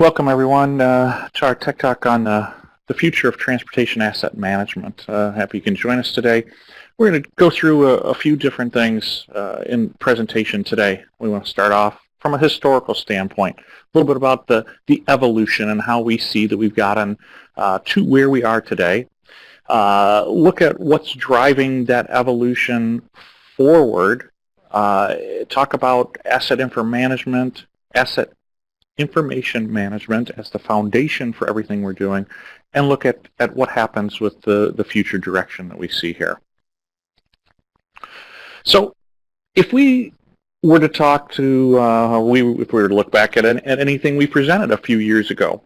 Welcome everyone to our Tech Talk on the future of transportation asset management. Happy you can join us today. We're going to go through a few different things in presentation today. We want to start off from a historical standpoint, a little bit about the evolution and how we see that we've gotten to where we are today. Look at what's driving that evolution forward. Talk about asset information management as the foundation for everything we're doing, and look at what happens with the future direction that we see here. So if we were to talk to, if we were to look back at anything we presented a few years ago,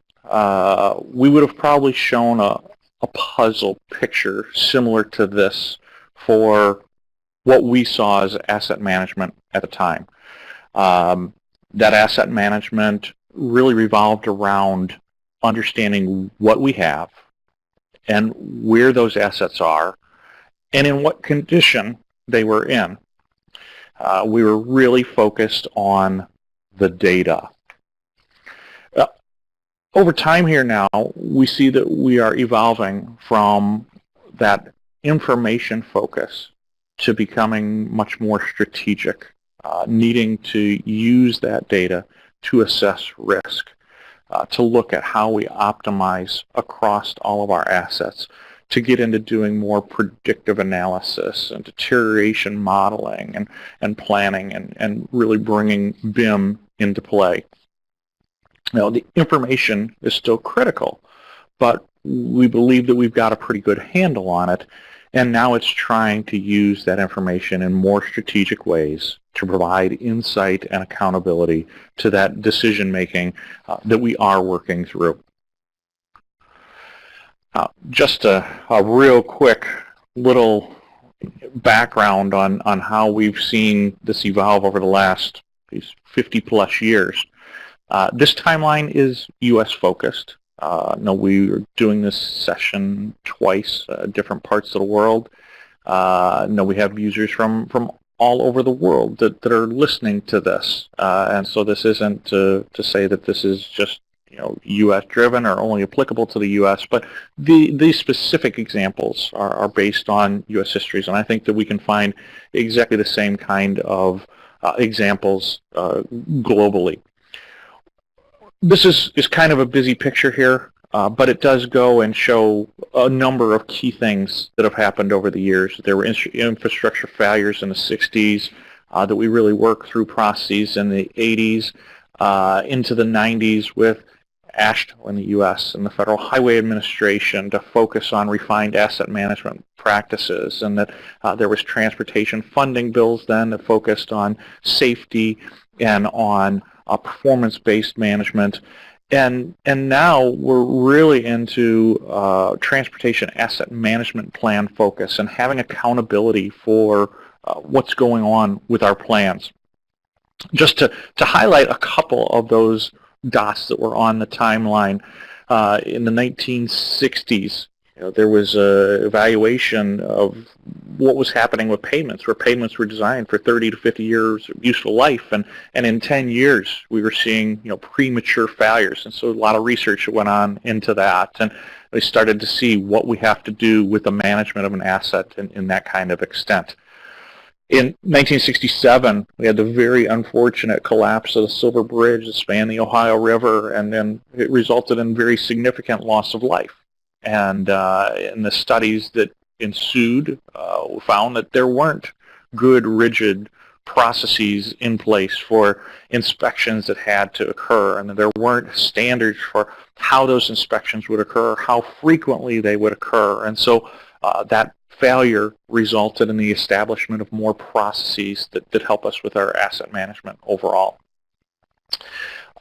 we would have probably shown a puzzle picture similar to this for what we saw as asset management at the time. That asset management really revolved around understanding what we have and where those assets are and in what condition they were in. We were really focused on the data. Over time here now, we see that we are evolving from that information focus to becoming much more strategic. Needing to use that data to assess risk, to look at how we optimize across all of our assets, to get into doing more predictive analysis and deterioration modeling and planning and really bringing BIM into play. Now, the information is still critical, but we believe that we've got a pretty good handle on it, and now it's trying to use that information in more strategic ways to provide insight and accountability to that decision-making that we are working through. Just a real quick little background on how we've seen this evolve over the last 50-plus years. This timeline is U.S. focused. No, we are doing this session twice, different parts of the world. No, we have users from all over the world that are listening to this, and so this isn't to say that this is just U.S. driven or only applicable to the U.S., but these specific examples are based on U.S. histories, and I think that we can find exactly the same kind of examples globally. This is kind of a busy picture here, but it does go and show a number of key things that have happened over the years. There were infrastructure failures in the 60s that we really worked through processes in the 80s into the 90s with AASHTO in the U.S. and the Federal Highway Administration to focus on refined asset management practices, and that there was transportation funding bills then that focused on safety and on performance-based management. And now we're really into transportation asset management plan focus and having accountability for what's going on with our plans. Just to highlight a couple of those dots that were on the timeline, in the 1960s, there was an evaluation of what was happening with pavements, where pavements were designed for 30 to 50 years of useful life, and in 10 years we were seeing premature failures, and so a lot of research went on into that, and we started to see what we have to do with the management of an asset in that kind of extent. In 1967, we had the very unfortunate collapse of the Silver Bridge that spanned the Ohio River, and then it resulted in very significant loss of life. And in the studies that ensued, we found that there weren't good, rigid processes in place for inspections that had to occur, and that there weren't standards for how those inspections would occur, how frequently they would occur. And so that failure resulted in the establishment of more processes that help us with our asset management overall.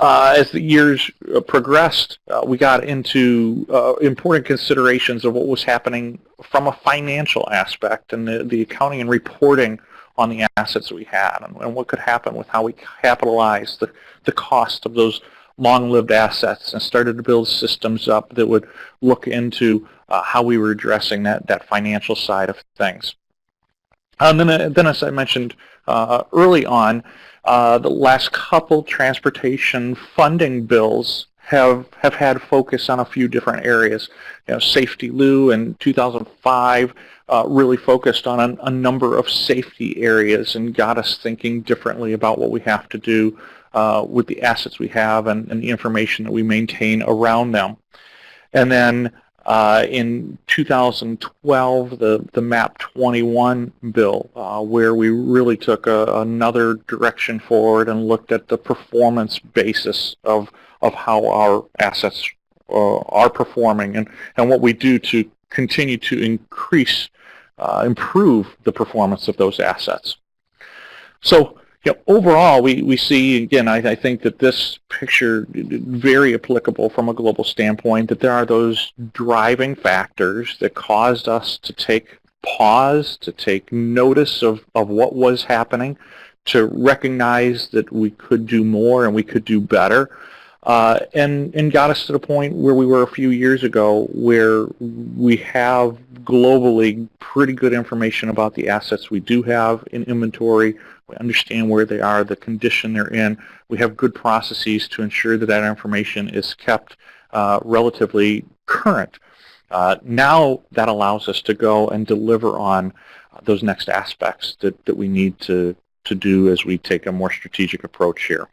As the years progressed, we got into important considerations of what was happening from a financial aspect and the accounting and reporting on the assets that we had, and what could happen with how we capitalize the cost of those long-lived assets, and started to build systems up that would look into how we were addressing that financial side of things. And then as I mentioned early on, the last couple transportation funding bills have had focus on a few different areas. Safety Lou in 2005 really focused on a number of safety areas and got us thinking differently about what we have to do with the assets we have and the information that we maintain around them. And then in 2012, the MAP 21 bill, where we really took another direction forward and looked at the performance basis of how our assets are performing and what we do to continue to improve the performance of those assets. So overall, we see, again, I think that this picture is very applicable from a global standpoint, that there are those driving factors that caused us to take pause, to take notice of what was happening, to recognize that we could do more and we could do better, and got us to the point where we were a few years ago, where we have globally pretty good information about the assets we do have in inventory. We understand where they are, the condition they're in. We have good processes to ensure that that information is kept relatively current. Now that allows us to go and deliver on those next aspects that we need to do as we take a more strategic approach here.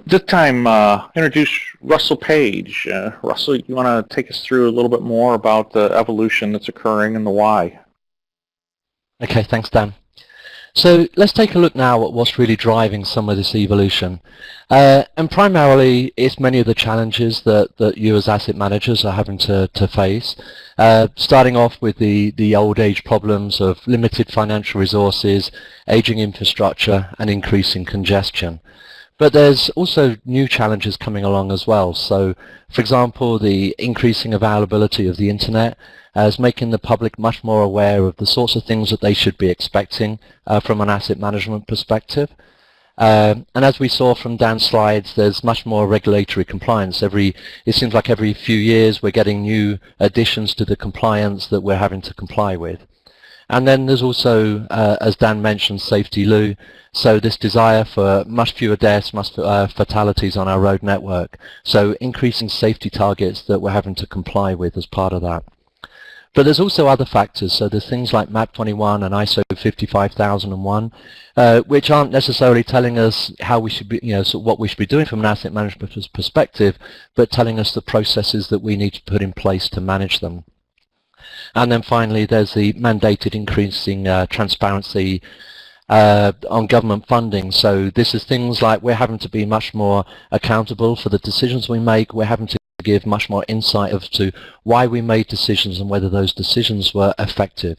This time, introduce Russell Page. Russell, you want to take us through a little bit more about the evolution that's occurring and the why? Okay, thanks, Dan. So let's take a look now at what's really driving some of this evolution. And primarily, it's many of the challenges that you as asset managers are having to face. Starting off with the old age problems of limited financial resources, aging infrastructure, and increasing congestion. But there's also new challenges coming along as well. So, for example, the increasing availability of the internet is making the public much more aware of the sorts of things that they should be expecting from an asset management perspective. And as we saw from Dan's slides, there's much more regulatory compliance. It seems like every few years we're getting new additions to the compliance that we're having to comply with. And then there's also, as Dan mentioned, Safety Lou. So this desire for much fewer deaths, much fatalities on our road network. So increasing safety targets that we're having to comply with as part of that. But there's also other factors. So there's things like MAP 21 and ISO 55001, which aren't necessarily telling us how we should be, sort of what we should be doing from an asset management perspective, but telling us the processes that we need to put in place to manage them. And then finally, there's the mandated increasing transparency on government funding. So this is things like we're having to be much more accountable for the decisions we make. We're having to give much more insight as to why we made decisions and whether those decisions were effective.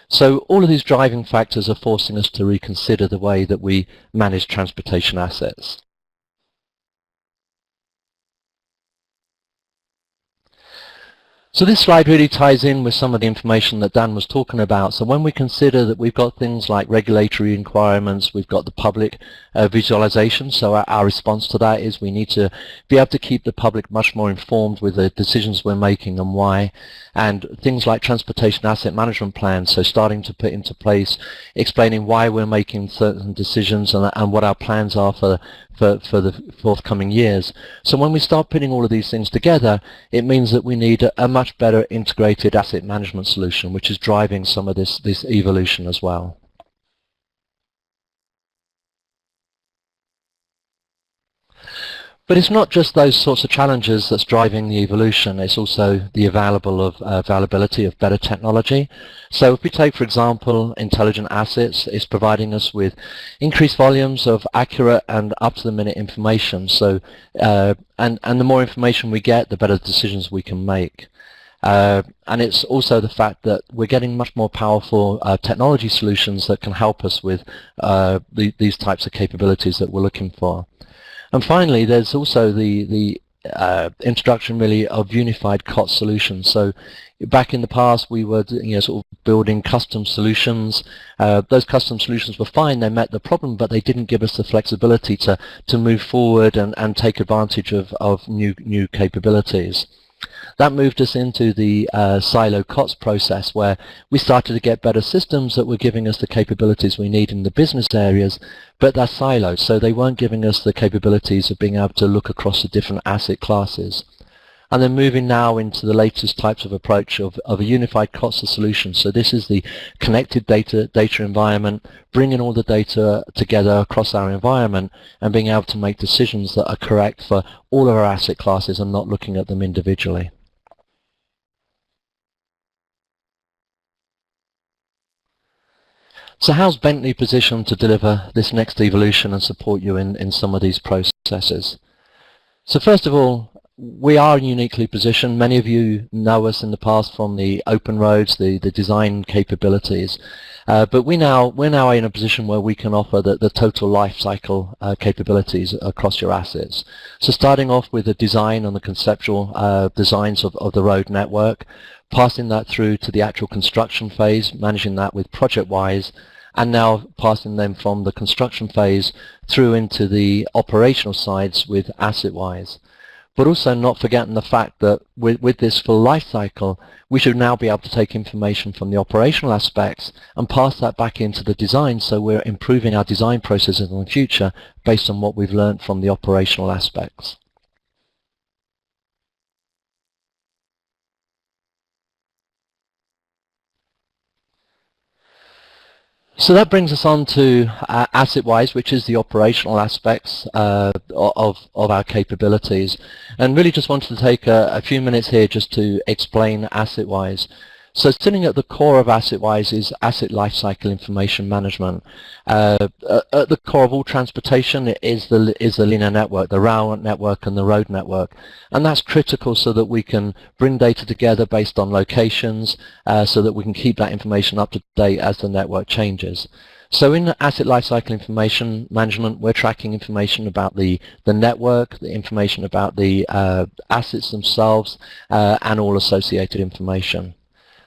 So all of these driving factors are forcing us to reconsider the way that we manage transportation assets. So this slide really ties in with some of the information that Dan was talking about. So when we consider that we've got things like regulatory requirements, we've got the public visualization, so our response to that is we need to be able to keep the public much more informed with the decisions we're making and why, and things like transportation asset management plans, so starting to put into place, explaining why we're making certain decisions and what our plans are for the forthcoming years. So when we start putting all of these things together, it means that we need a much better integrated asset management solution, which is driving some of this evolution as well. But it's not just those sorts of challenges that's driving the evolution, it's also the availability of better technology. So if we take, for example, intelligent assets, it's providing us with increased volumes of accurate and up-to-the-minute information. So, and the more information we get, the better decisions we can make. And it's also the fact that we're getting much more powerful technology solutions that can help us with these types of capabilities that we're looking for. And finally, there's also the introduction really of unified COT solutions. So back in the past, we were sort of building custom solutions. Those custom solutions were fine, they met the problem, but they didn't give us the flexibility to move forward and take advantage of new capabilities. That moved us into the silo COTS process, where we started to get better systems that were giving us the capabilities we need in the business areas, but they're siloed, so they weren't giving us the capabilities of being able to look across the different asset classes. And then moving now into the latest types of approach of a unified COTS solution. So this is the connected data environment, bringing all the data together across our environment and being able to make decisions that are correct for all of our asset classes and not looking at them individually. So how's Bentley positioned to deliver this next evolution and support you in some of these processes? So first of all, we are uniquely positioned. Many of you know us in the past from the open roads, the design capabilities, but we're now in a position where we can offer the total life cycle capabilities across your assets. So starting off with the design and the conceptual designs of the road network, passing that through to the actual construction phase, managing that with ProjectWise, and now passing them from the construction phase through into the operational sides with AssetWise. But also not forgetting the fact that with this full life cycle, we should now be able to take information from the operational aspects and pass that back into the design, so we're improving our design processes in the future based on what we've learned from the operational aspects. So that brings us on to AssetWise, which is the operational aspects of our capabilities. And really just wanted to take a few minutes here just to explain AssetWise. So sitting at the core of AssetWise is asset lifecycle information management. At the core of all transportation is the linear network, the rail network and the road network. And that's critical so that we can bring data together based on locations, so that we can keep that information up to date as the network changes. So in asset lifecycle information management, we're tracking information about the network, the information about the assets themselves, and all associated information.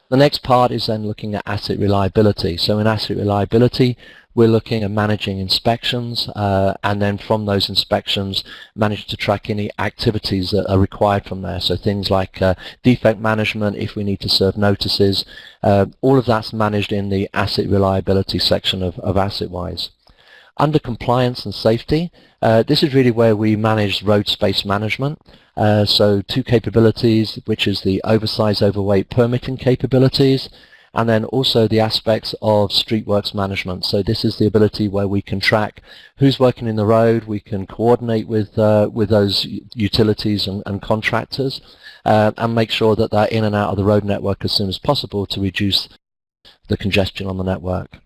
The next part is then looking at asset reliability. So in asset reliability, we're looking at managing inspections, and then from those inspections, manage to track any activities that are required from there. So things like defect management, if we need to serve notices, all of that's managed in the asset reliability section of AssetWise. Under compliance and safety, this is really where we manage road space management. So two capabilities, which is the oversize overweight permitting capabilities, and then also the aspects of streetworks management. So this is the ability where we can track who's working in the road, we can coordinate with those utilities and contractors, and make sure that they're in and out of the road network as soon as possible to reduce the congestion on the network.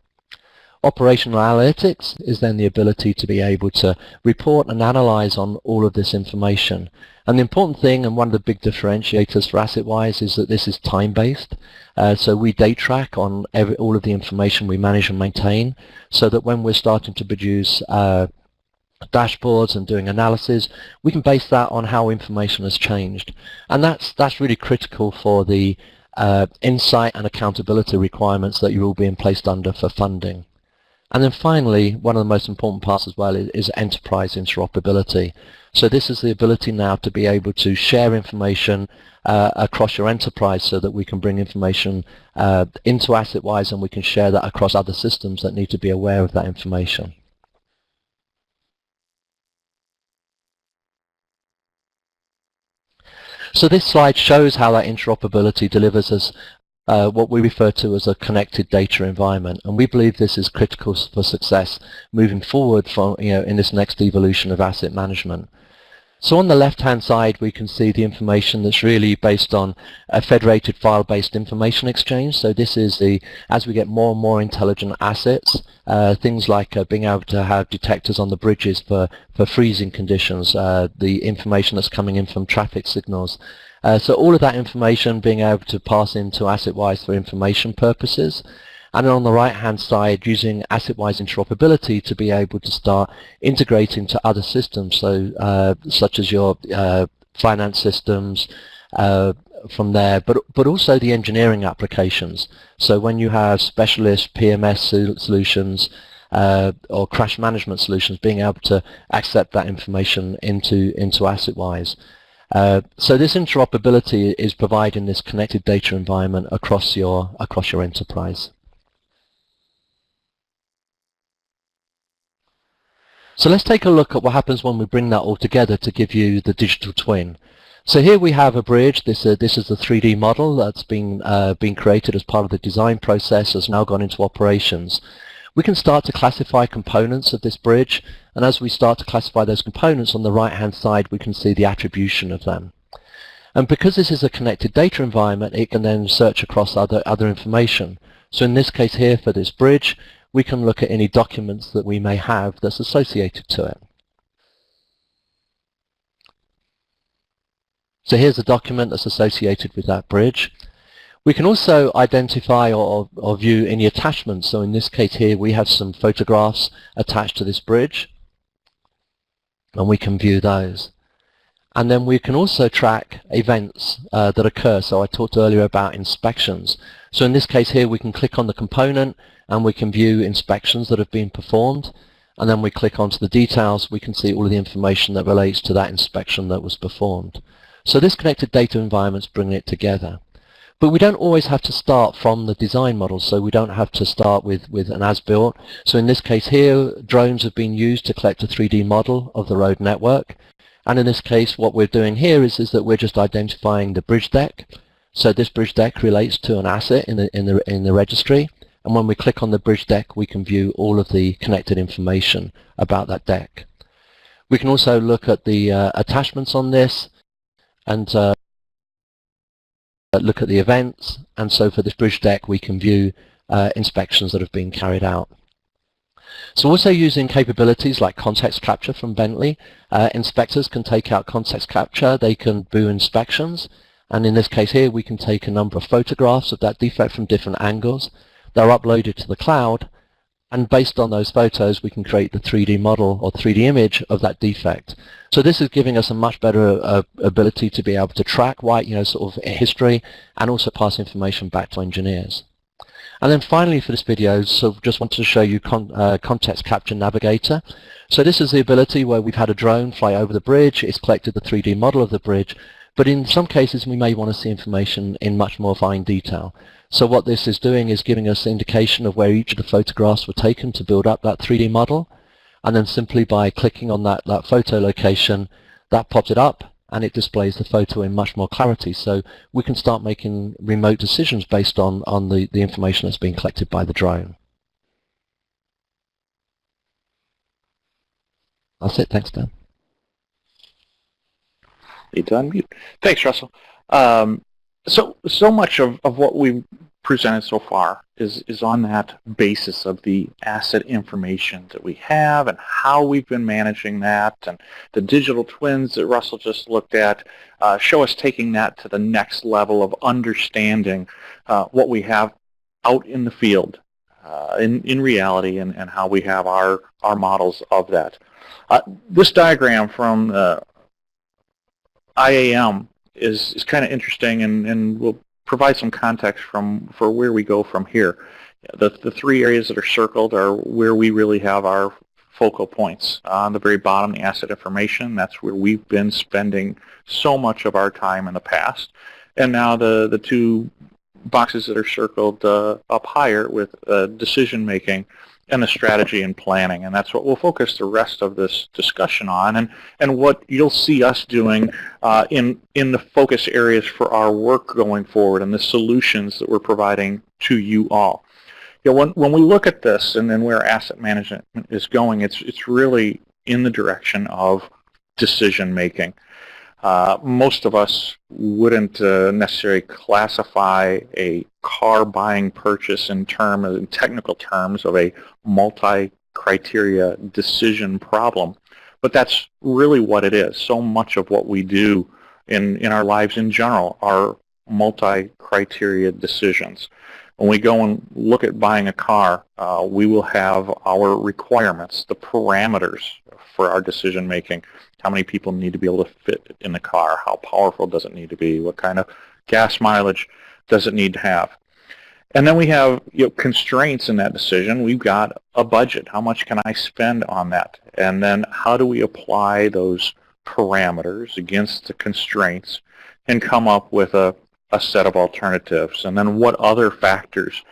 Operational analytics is then the ability to be able to report and analyze on all of this information. And the important thing, and one of the big differentiators for AssetWise, is that this is time-based. So we date track on all of the information we manage and maintain, so that when we're starting to produce dashboards and doing analysis, we can base that on how information has changed. And that's really critical for the insight and accountability requirements that you're all being placed under for funding. And then finally, one of the most important parts as well is enterprise interoperability. So this is the ability now to be able to share information across your enterprise, so that we can bring information into AssetWise and we can share that across other systems that need to be aware of that information. So this slide shows how that interoperability delivers us what we refer to as a connected data environment, and we believe this is critical for success moving forward in this next evolution of asset management. So on the left-hand side, we can see the information that's really based on a federated file-based information exchange. So this is as we get more and more intelligent assets, things like being able to have detectors on the bridges for freezing conditions, the information that's coming in from traffic signals. So all of that information being able to pass into AssetWise for information purposes. And then on the right-hand side, using AssetWise interoperability to be able to start integrating to other systems, so such as your finance systems from there, but also the engineering applications. So when you have specialist PMS solutions or crash management solutions, being able to accept that information into AssetWise. So this interoperability is providing this connected data environment across your enterprise. So let's take a look at what happens when we bring that all together to give you the digital twin. So here we have a bridge. This is the 3D model that's been created as part of the design process, has now gone into operations. We can start to classify components of this bridge, and as we start to classify those components, on the right hand side we can see the attribution of them. And because this is a connected data environment, it can then search across other information. So in this case here, for this bridge, we can look at any documents that we may have that's associated to it. So here's a document that's associated with that bridge. We can also identify or view any attachments. So in this case here, we have some photographs attached to this bridge, and we can view those. And then we can also track events that occur. So I talked earlier about inspections. So in this case here, we can click on the component and we can view inspections that have been performed. And then we click onto the details, we can see all of the information that relates to that inspection that was performed. So this connected data environment is bringing it together. But we don't always have to start from the design model, so we don't have to start with an as-built. So in this case here, drones have been used to collect a 3D model of the road network. And in this case, what we're doing here is that we're just identifying the bridge deck. So this bridge deck relates to an asset in the registry. And when we click on the bridge deck, we can view all of the connected information about that deck. We can also look at the attachments on this and look at the events. And so for this bridge deck, we can view inspections that have been carried out. So also using capabilities like context capture from Bentley, inspectors can take out context capture, they can do inspections, and in this case here we can take a number of photographs of that defect from different angles. They're uploaded to the cloud, and based on those photos we can create the 3D model or 3D image of that defect. So this is giving us a much better ability to be able to track sort of history and also pass information back to engineers. And then finally for this video, so just wanted to show you Context Capture Navigator. So this is the ability where we've had a drone fly over the bridge, it's collected the 3D model of the bridge, but in some cases we may want to see information in much more fine detail. So what this is doing is giving us an indication of where each of the photographs were taken to build up that 3D model, and then simply by clicking on that photo location, that pops it up and it displays the photo in much more clarity. So we can start making remote decisions based on the information that's being collected by the drone. That's it. Thanks, Dan. Need to unmute. Thanks, Russell. So much of what we've presented so far is on that basis of the asset information that we have and how we've been managing that, and the digital twins that Russell just looked at show us taking that to the next level of understanding what we have out in the field in reality, and how we have our models of that. This diagram from IAM is kind of interesting, and will provide some context for where we go from here. The three areas that are circled are where we really have our focal points. On the very bottom, the asset information, that's where we've been spending so much of our time in the past. And now the two boxes that are circled up higher with decision making and the strategy and planning, and that's what we'll focus the rest of this discussion on, and what you'll see us doing in the focus areas for our work going forward and the solutions that we're providing to you all. When we look at this and then where asset management is going, it's really in the direction of decision making. Most of us wouldn't necessarily classify a car buying purchase in technical terms of a multi-criteria decision problem, but that's really what it is. So much of what we do in our lives in general are multi-criteria decisions. When we go and look at buying a car, we will have our requirements, the parameters for our decision making. How many people need to be able to fit in the car? How powerful does it need to be? What kind of gas mileage does it need to have? And then we have constraints in that decision. We've got a budget. How much can I spend on that? And then how do we apply those parameters, against the constraints, and come up with a set of alternatives. And then what other factors,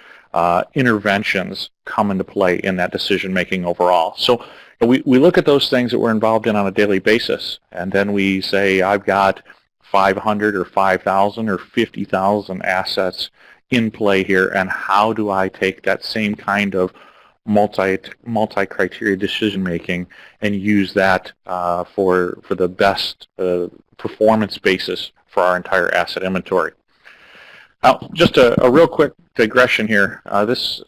interventions come into play in that decision making overall. So we look at those things that we're involved in on a daily basis, and then we say, I've got 500 or 5,000 or 50,000 assets in play here, and how do I take that same kind of multi-criteria decision making and use that for the best performance basis for our entire asset inventory. Now, just a real quick digression here. This,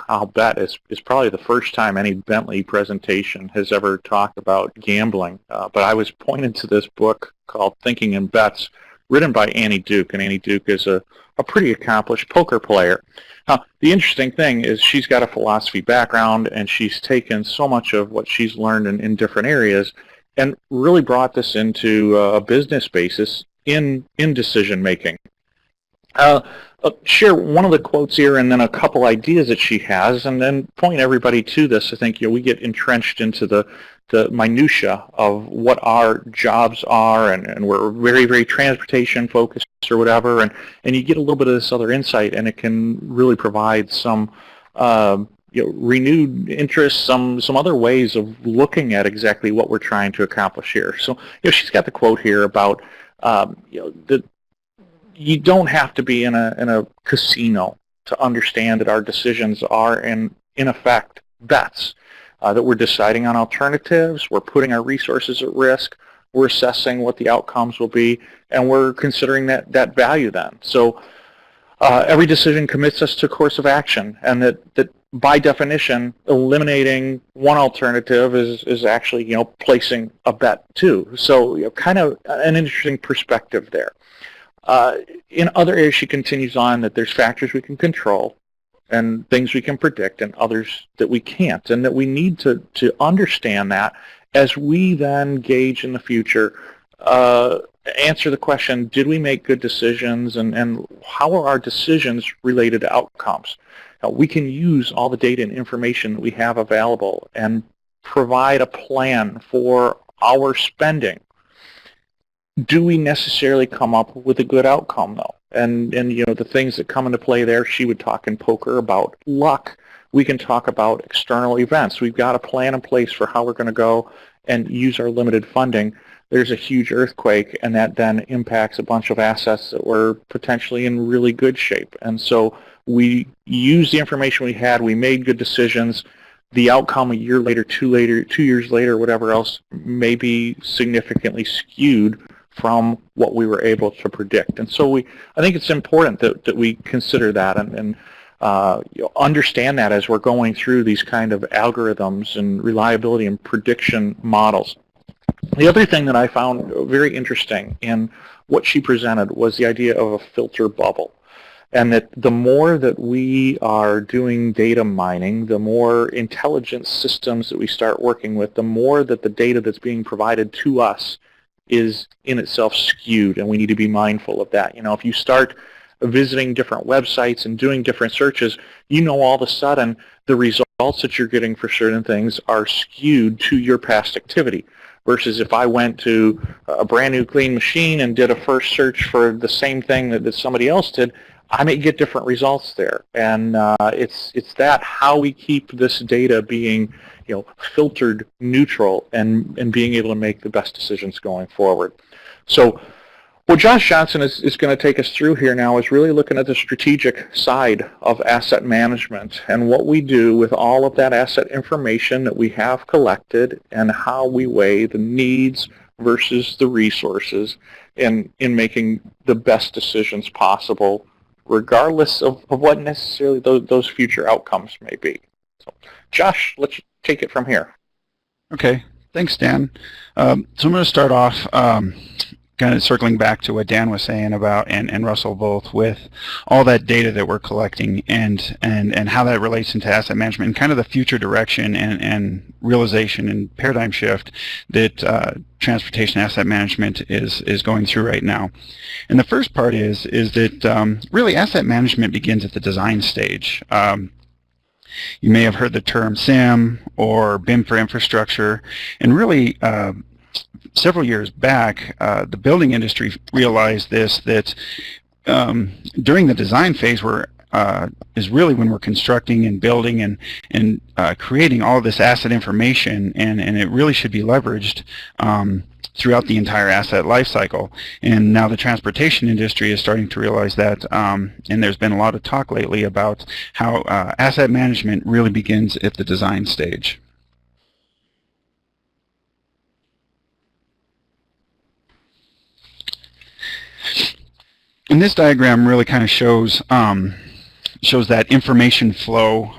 I'll bet, is probably the first time any Bentley presentation has ever talked about gambling. But I was pointed to this book called Thinking in Bets, written by Annie Duke, and Annie Duke is a pretty accomplished poker player. Now, the interesting thing is she's got a philosophy background, and she's taken so much of what she's learned in different areas and really brought this into a business basis in decision making. I'll share one of the quotes here and then a couple ideas that she has, and then point everybody to this. I think we get entrenched into the minutia of what our jobs are, and we're very, very transportation focused or whatever, and you get a little bit of this other insight, and it can really provide some renewed interest, some other ways of looking at exactly what we're trying to accomplish here. So she's got the quote here about you don't have to be in a casino to understand that our decisions are in effect bets, that we're deciding on alternatives, we're putting our resources at risk, we're assessing what the outcomes will be, and we're considering that value then. So every decision commits us to a course of action, and that by definition, eliminating one alternative is actually placing a bet too. So kind of an interesting perspective there. In other areas, she continues on that there's factors we can control and things we can predict and others that we can't, and that we need to understand that as we then gauge in the future, answer the question, did we make good decisions, and how are our decisions related to outcomes? Now, we can use all the data and information that we have available and provide a plan for our spending. Do we necessarily come up with a good outcome, though? And the things that come into play there, she would talk in poker about luck. We can talk about external events. We've got a plan in place for how we're going to go and use our limited funding. There's a huge earthquake, and that then impacts a bunch of assets that were potentially in really good shape. And so we used the information we had. We made good decisions. The outcome a year later, 2 years later, whatever else, may be significantly skewed from what we were able to predict. And so I think it's important that we consider that and understand that as we're going through these kind of algorithms and reliability and prediction models. The other thing that I found very interesting in what she presented was the idea of a filter bubble. And that the more that we are doing data mining, the more intelligent systems that we start working with, the more that the data that's being provided to us is in itself skewed, and we need to be mindful of that. If you start visiting different websites and doing different searches, all of a sudden the results that you're getting for certain things are skewed to your past activity. Versus if I went to a brand new clean machine and did a first search for the same thing that somebody else did, I may get different results there. And it's that how we keep this data being filtered neutral and being able to make the best decisions going forward. So what Josh Johnson is going to take us through here now is really looking at the strategic side of asset management and what we do with all of that asset information that we have collected and how we weigh the needs versus the resources in making the best decisions possible, regardless of what necessarily those future outcomes may be. So, Josh, let's take it from here. Okay, thanks, Dan. So I'm going to start off kind of circling back to what Dan was saying about, and Russell both, with all that data that we're collecting and how that relates into asset management and kind of the future direction and realization and paradigm shift that transportation asset management is going through right now. And the first part is that really asset management begins at the design stage. You may have heard the term SIM or BIM for infrastructure, and really several years back, the building industry realized this, that during the design phase is really when we're constructing and building and creating all this asset information, and it really should be leveraged throughout the entire asset life cycle. And now the transportation industry is starting to realize that, and there's been a lot of talk lately about how asset management really begins at the design stage. And this diagram really kind of shows that information flow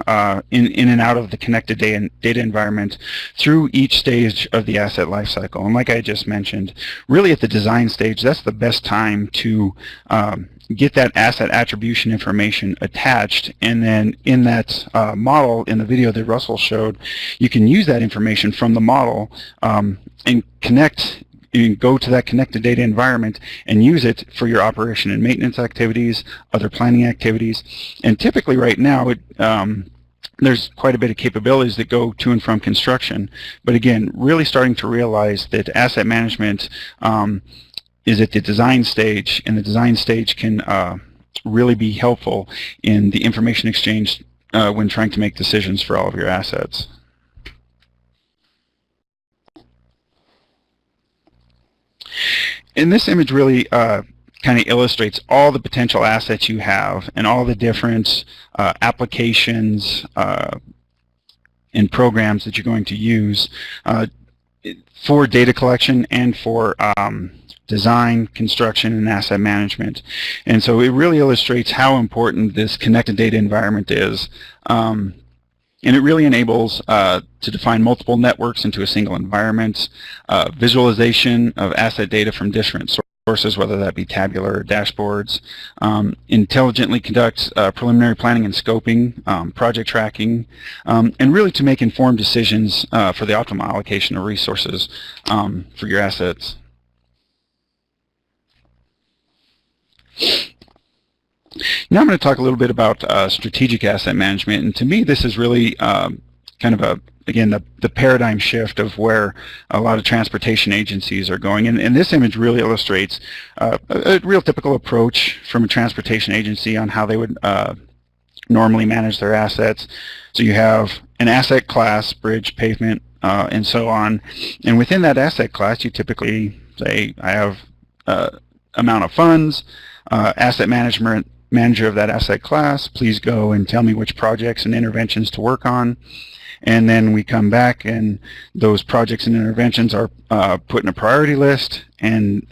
in and out of the connected data environment through each stage of the asset lifecycle. And like I just mentioned, really at the design stage, that's the best time to get that asset attribution information attached, and then in that model, in the video that Russell showed, you can use that information from the model and connect. You can go to that connected data environment and use it for your operation and maintenance activities, other planning activities. And typically right now, there's quite a bit of capabilities that go to and from construction. But again, really starting to realize that asset management is at the design stage, and the design stage can really be helpful in the information exchange when trying to make decisions for all of your assets. And this image really kind of illustrates all the potential assets you have and all the different applications and programs that you're going to use for data collection and for design, construction, and asset management. And so it really illustrates how important this connected data environment is. And it really enables to define multiple networks into a single environment, visualization of asset data from different sources, whether that be tabular or dashboards, intelligently conduct preliminary planning and scoping, project tracking, and really to make informed decisions for the optimal allocation of resources for your assets. Now I'm going to talk a little bit about strategic asset management, and to me this is really kind of again the paradigm shift of where a lot of transportation agencies are going. And this image really illustrates a real typical approach from a transportation agency on how they would normally manage their assets. So you have an asset class, bridge, pavement, and so on, and within that asset class you typically say, I have amount of funds, asset manager of that asset class, please go and tell me which projects and interventions to work on. And then we come back and those projects and interventions are put in a priority list and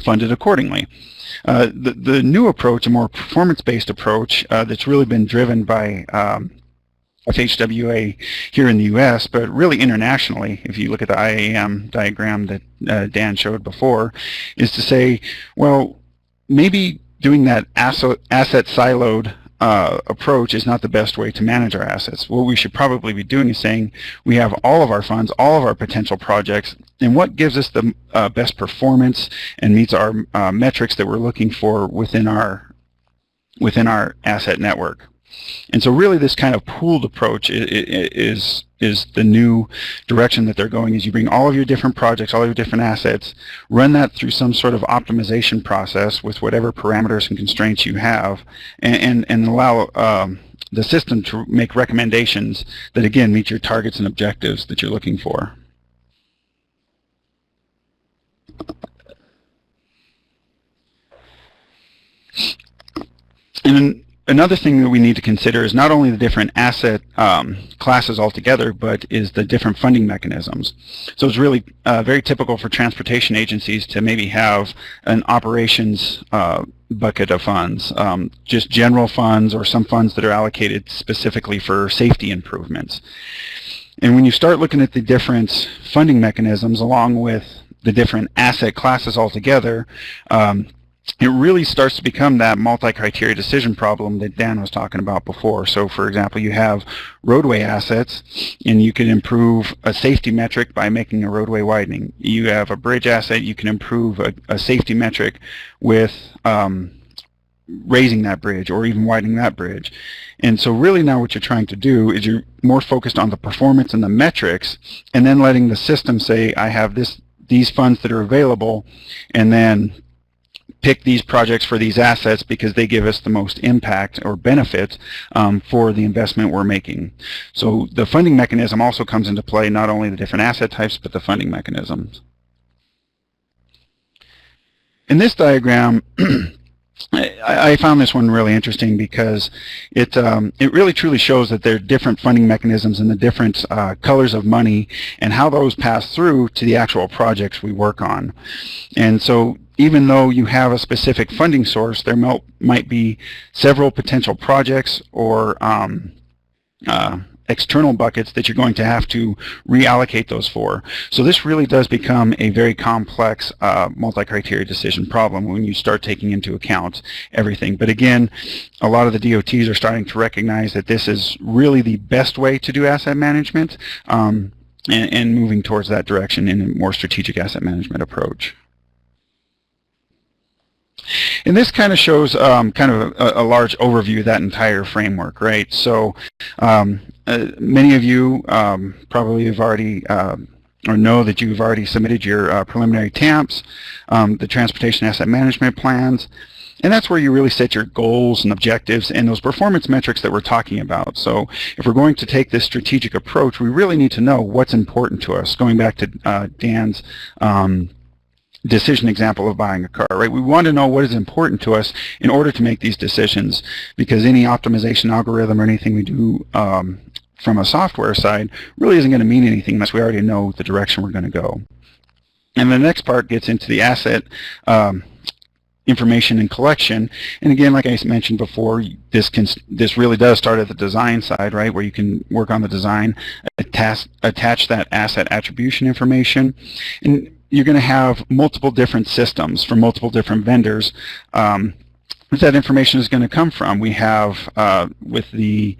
funded accordingly. The new approach, a more performance-based approach that's really been driven by FHWA here in the US, but really internationally, if you look at the IAM diagram that Dan showed before, is to say, well, maybe doing that asset siloed approach is not the best way to manage our assets. What we should probably be doing is saying we have all of our funds, all of our potential projects, and what gives us the best performance and meets our metrics that we're looking for within our asset network. And so really this kind of pooled approach is the new direction that they're going, is you bring all of your different projects, all of your different assets, run that through some sort of optimization process with whatever parameters and constraints you have, and allow the system to make recommendations that again meet your targets and objectives that you're looking for. And then another thing that we need to consider is not only the different asset classes altogether, but is the different funding mechanisms. So it's really very typical for transportation agencies to maybe have an operations bucket of funds, just general funds or some funds that are allocated specifically for safety improvements. And when you start looking at the different funding mechanisms along with the different asset classes altogether, it really starts to become that multi-criteria decision problem that Dan was talking about before. So for example, you have roadway assets, and you can improve a safety metric by making a roadway widening. You have a bridge asset, you can improve a safety metric with raising that bridge or even widening that bridge. And so really now what you're trying to do is you're more focused on the performance and the metrics, and then letting the system say, I have these funds that are available, and then pick these projects for these assets because they give us the most impact or benefit for the investment we're making. So the funding mechanism also comes into play, not only the different asset types, but the funding mechanisms. In this diagram, I found this one really interesting because it really truly shows that there are different funding mechanisms and the different colors of money and how those pass through to the actual projects we work on. And so even though you have a specific funding source, there might be several potential projects or external buckets that you're going to have to reallocate those for. So this really does become a very complex multi-criteria decision problem when you start taking into account everything. But again, a lot of the DOTs are starting to recognize that this is really the best way to do asset management and moving towards that direction in a more strategic asset management approach. And this kind of shows kind of a large overview of that entire framework, right? So many of you probably have already or know that you've already submitted your preliminary TAMPs, the Transportation Asset Management Plans, and that's where you really set your goals and objectives and those performance metrics that we're talking about. So if we're going to take this strategic approach, we really need to know what's important to us. Going back to Dan's decision example of buying a car, right? We want to know what is important to us in order to make these decisions, because any optimization algorithm or anything we do from a software side really isn't going to mean anything unless we already know the direction we're going to go. And the next part gets into the asset information and collection. And again, like I mentioned before, this really does start at the design side, right, where you can work on the design, attach that asset attribution information, and you're going to have multiple different systems from multiple different vendors. That information is going to come from. We have with the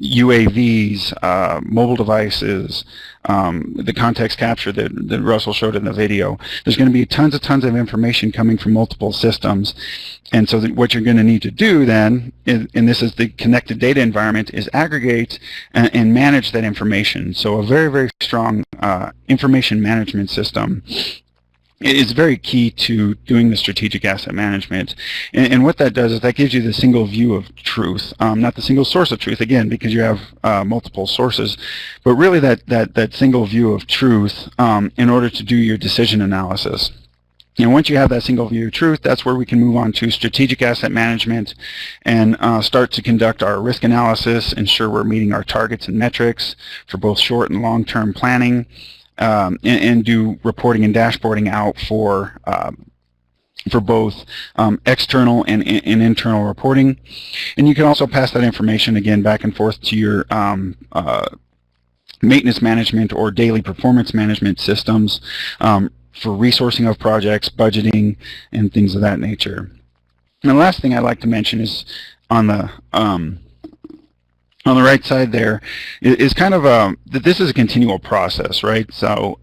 UAVs, mobile devices, the context capture that Russell showed in the video. There's going to be tons of information coming from multiple systems. And so what you're going to need to do then, and this is the connected data environment, is aggregate and manage that information. So a very strong information management system is very key to doing the strategic asset management. And what that does is that gives you the single view of truth, not the single source of truth, again, because you have multiple sources, but really that single view of truth in order to do your decision analysis. And once you have that single view of truth, that's where we can move on to strategic asset management and start to conduct our risk analysis, ensure we're meeting our targets and metrics for both short and long-term planning, and do reporting and dashboarding out for both external and internal reporting. And you can also pass that information again back and forth to your maintenance management or daily performance management systems for resourcing of projects, budgeting, and things of that nature. And the last thing I'd like to mention is on the right side there is kind of that this is a continual process, right? So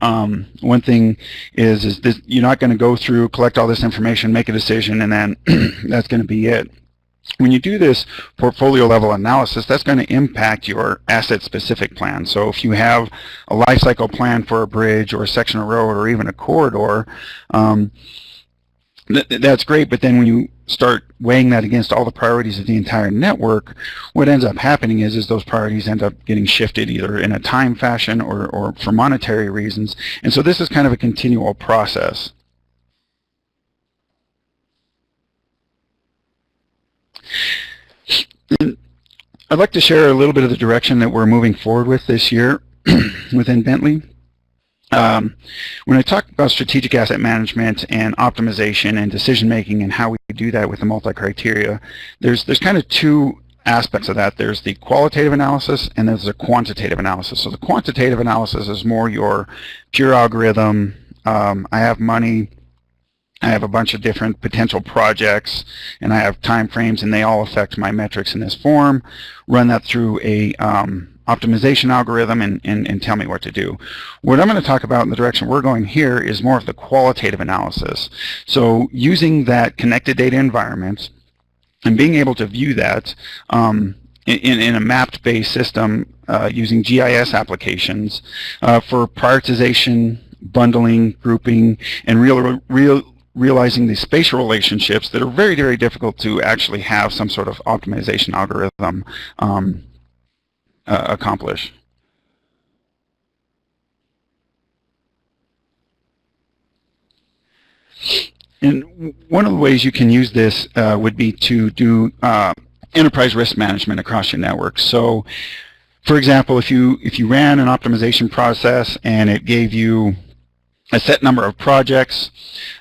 one thing is this: you're not going to go through, collect all this information, make a decision, and then that's going to be it. When you do this portfolio level analysis, that's going to impact your asset specific plan. So if you have a life cycle plan for a bridge or a section of road or even a corridor, that's great, but then when you start weighing that against all the priorities of the entire network, what ends up happening is those priorities end up getting shifted either in a time fashion or for monetary reasons. And so this is kind of a continual process. And I'd like to share a little bit of the direction that we're moving forward with this year within Bentley. When I talk about strategic asset management and optimization and decision making and how we do that with the multi-criteria, there's kind of two aspects of that. There's the qualitative analysis and there's the quantitative analysis. So the quantitative analysis is more your pure algorithm. I have money, I have a bunch of different potential projects, and I have time frames, and they all affect my metrics in this form. Run that through a optimization algorithm and tell me what to do. What I'm going to talk about in the direction we're going here is more of the qualitative analysis. So using that connected data environment and being able to view that in a mapped-based system using GIS applications for prioritization, bundling, grouping, and realizing these spatial relationships that are very, very difficult to actually have some sort of optimization algorithm accomplish. And one of the ways you can use this would be to do enterprise risk management across your network. So, for example, if you ran an optimization process and it gave you a set number of projects,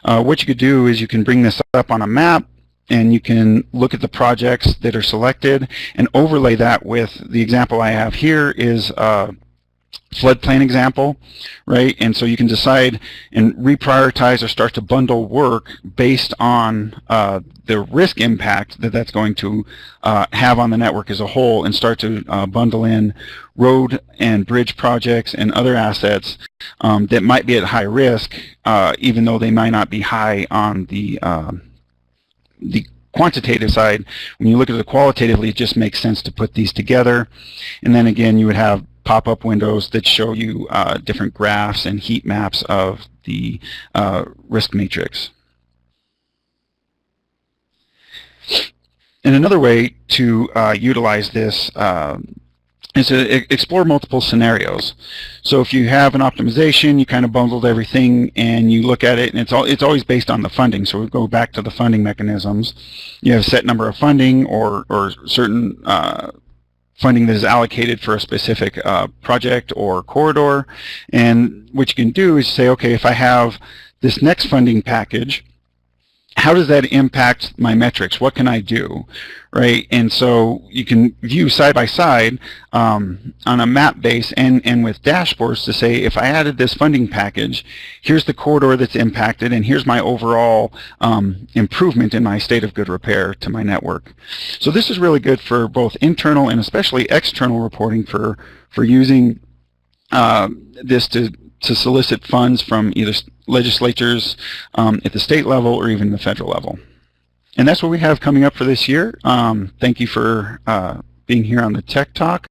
what you could do is you can bring this up on a map, and you can look at the projects that are selected and overlay that with the example I have here is a floodplain example, right? And so you can decide and reprioritize or start to bundle work based on the risk impact that that's going to have on the network as a whole, and start to bundle in road and bridge projects and other assets that might be at high risk, even though they might not be high on the quantitative side. When you look at it qualitatively, it just makes sense to put these together. And then again, you would have pop-up windows that show you different graphs and heat maps of the risk matrix. And another way to utilize this is to explore multiple scenarios. So if you have an optimization, you kind of bundled everything and you look at it, and it's always based on the funding. So we go back to the funding mechanisms. You have a set number of funding or certain funding that is allocated for a specific project or corridor. And what you can do is say, okay, if I have this next funding package, how does that impact my metrics? What can I do, right? And so you can view side by side on a map base and with dashboards to say, if I added this funding package, here's the corridor that's impacted, and here's my overall improvement in my state of good repair to my network. So this is really good for both internal and especially external reporting for using this to solicit funds from either legislatures at the state level or even the federal level. And that's what we have coming up for this year. Thank you for being here on the Tech Talk.